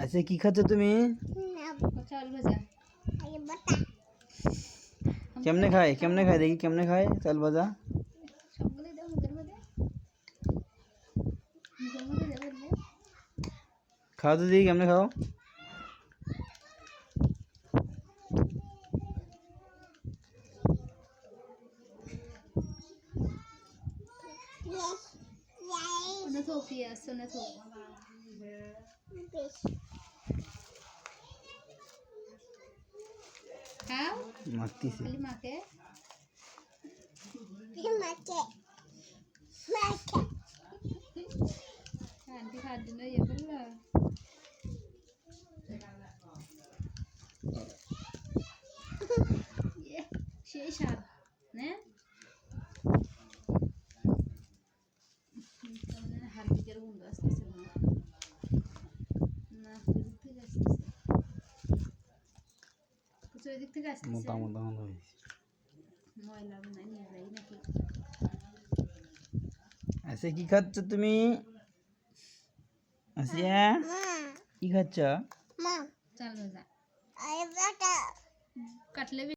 আচ্ছা কি খাচ্ছ তুমি? চাল ভাজা। কেমনে খায় দেখি কেমনে খায় চাল ভাজা? সবগুলো দাও মুখের মধ্যে। মুখের মধ্যে দেবো দিলে। খাও তো দেখি কেমনে খাও? Nó thuộc kìa, sao nó thuộc? Khao? মাখতেছি। Kali make? Aunty khad dino ya bella. Yeah, সেই স্বাদ, না? হাত দিকের গন্ধ আসতেছে না। না, ওই দিক থেকে আসতেছে। কিছু ওই দিক থেকে আসতেছে। মোটা মোটা হয়েছে। ময়লা না নিয়ে যাই নাকি? আচ্ছা কি খাচ্ছ তুমি? আসিয়া কি খাচ্ছ? চাল ভাজা। কাটলে